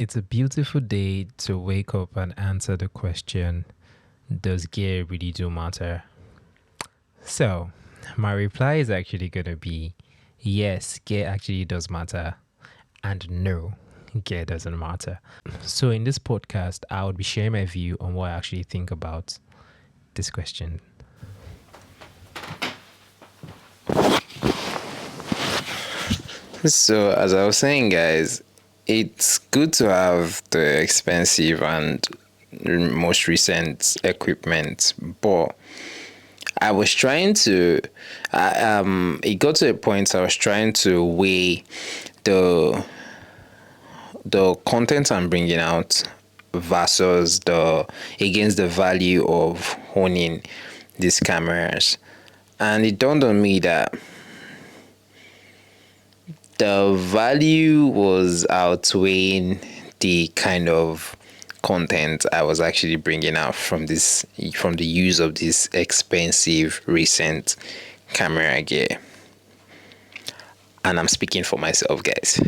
It's a beautiful day to wake up and answer the question, does gear really do matter? So, my reply is actually going to be yes, gear actually does matter, and no, gear doesn't matter. So, in this podcast, I would be sharing my view on what I actually think about this question. So, as I was saying, guys, it's good to have the expensive and most recent equipment, but I was trying to, it got to a point I was trying to weigh the the content I'm bringing out versus the against the value of owning these cameras, and it dawned on me that the value was outweighing the kind of content I was actually bringing out from the use of this expensive recent camera gear. And I'm speaking for myself, guys.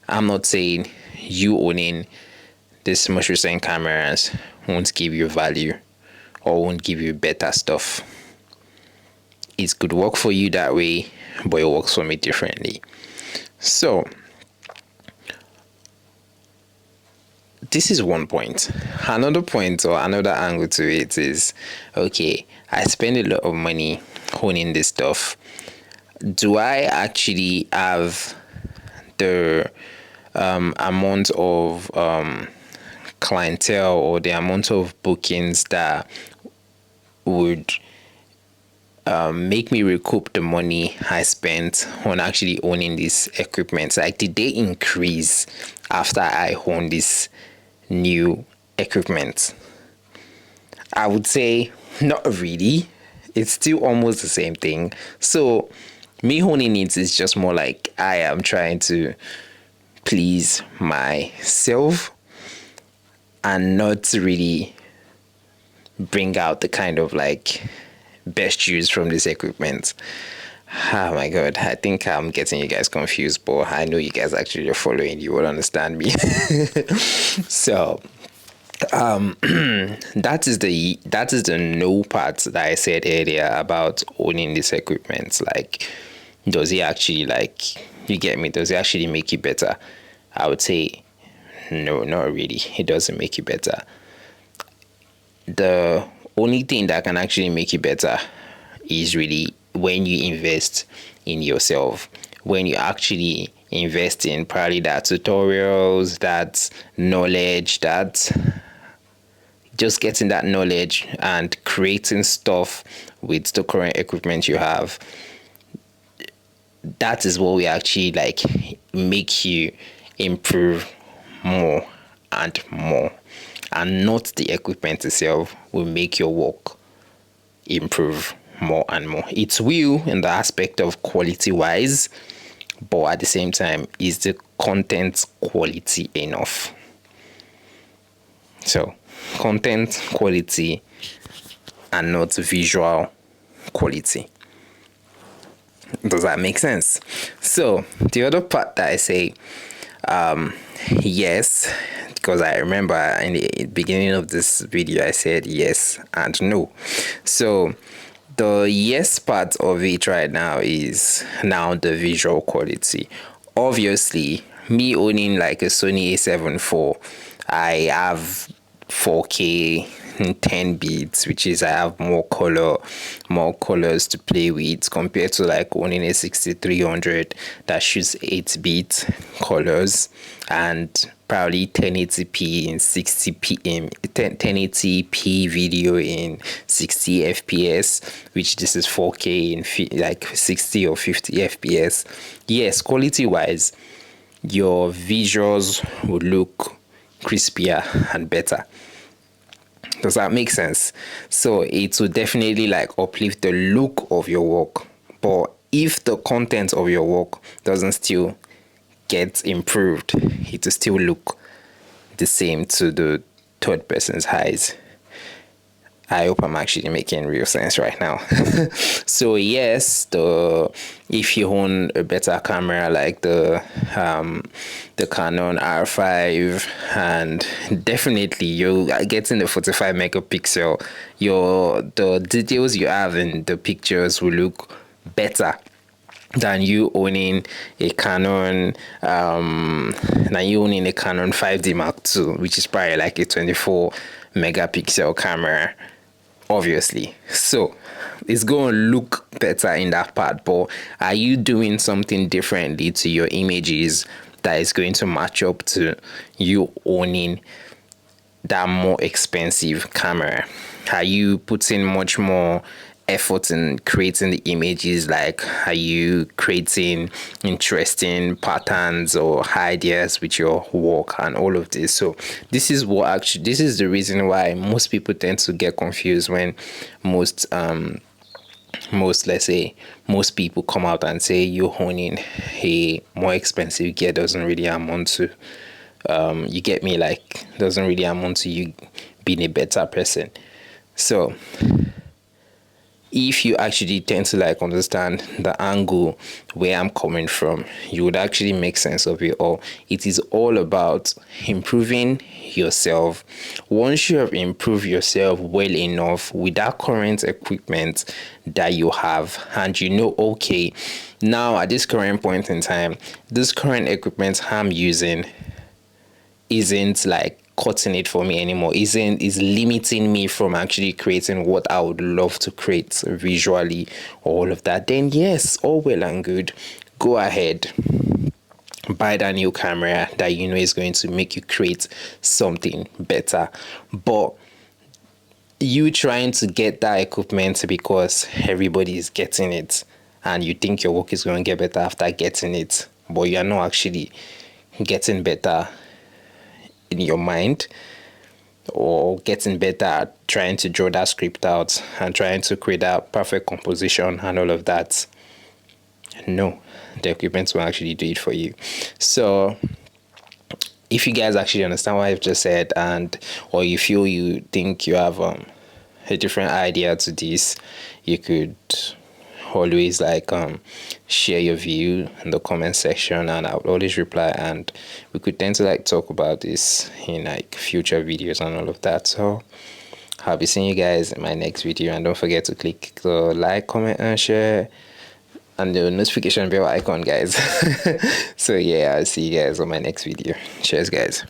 I'm not saying you owning this most recent cameras won't give you value or won't give you better stuff. It could work for you that way, but it works for me differently. So, this is one point. Another point or another angle to it is, okay, I spend a lot of money honing this stuff. Do I actually have the amount of clientele or the amount of bookings that would make me recoup the money I spent on actually owning this equipment? Like, did they increase after I own this new equipment? I would say not really. It's still almost the same thing. So me owning it is just more like I am trying to please myself and not really bring out the kind of like best use from this equipment. Oh my god, I think I'm getting you guys confused, but I know you guys actually are following, you will understand me. So that is the no part that I said earlier about owning this equipment. Like, does it actually, like, you get me, does it actually make you better? I would say no, not really. It doesn't make you better. The only thing that can actually make you better is really when you invest in yourself, when you actually invest in probably that tutorials, that knowledge, that just getting that knowledge and creating stuff with the current equipment you have. That is what we actually like make you improve more and more, and not the equipment itself will make your work improve more and more. It will in the aspect of quality wise, but at the same time, is the content quality enough? So, content quality and not visual quality. Does that make sense? So, the other part that I say, yes, because I remember in the beginning of this video I said yes and no. So, the yes part of it right now is now the visual quality. Obviously, me owning like a Sony A7 IV, I have 4K 10 bits, which is I have more colors to play with compared to like owning a 6300 that shoots 8-bit colors and probably 1080p in 60p 1080p video in 60 fps, which this is 4K in like 60 or 50 fps. Yes, quality wise your visuals would look crispier and better. Does that make sense? So it will definitely like uplift the look of your work. But if the content of your work doesn't still get improved, it will still look the same to the third person's eyes. I hope I'm actually making real sense right now. So yes, if you own a better camera like the Canon R5, and definitely you are getting the 45 megapixel, the details you have in the pictures will look better than you owning a Canon than you owning a Canon 5D Mark II, which is probably like a 24 megapixel camera, obviously. So it's going to look better in that part, but are you doing something differently to your images that is going to match up to you owning that more expensive camera? Are you putting much more effort in creating the images? Like, are you creating interesting patterns or ideas with your work and all of this? So this is the reason why most people tend to get confused when let's say most people come out and say you owning a more expensive gear doesn't really amount to you get me, like doesn't really amount to you being a better person. So if you actually tend to like understand the angle where I'm coming from, you would actually make sense of it all. It is all about improving yourself. Once you have improved yourself well enough with that current equipment that you have, and you know, okay, now at this current point in time, this current equipment I'm using isn't like cutting it for me anymore, is limiting me from actually creating what I would love to create visually, all of that, then yes, all well and good, go ahead, buy that new camera that you know is going to make you create something better. But you trying to get that equipment because everybody is getting it and you think your work is going to get better after getting it, but you're not actually getting better in your mind, or getting better at trying to draw that script out and trying to create that perfect composition and all of that, no, the equipment will actually do it for you. So if you guys actually understand what I've just said, and or you feel you think you have a different idea to this, you could always like share your view in the comment section, and I would always reply, and we could tend to like talk about this in like future videos and all of that. So I'll be seeing you guys in my next video, and don't forget to click the like, comment and share and the notification bell icon, guys. So yeah, I'll see you guys on my next video. Cheers, guys.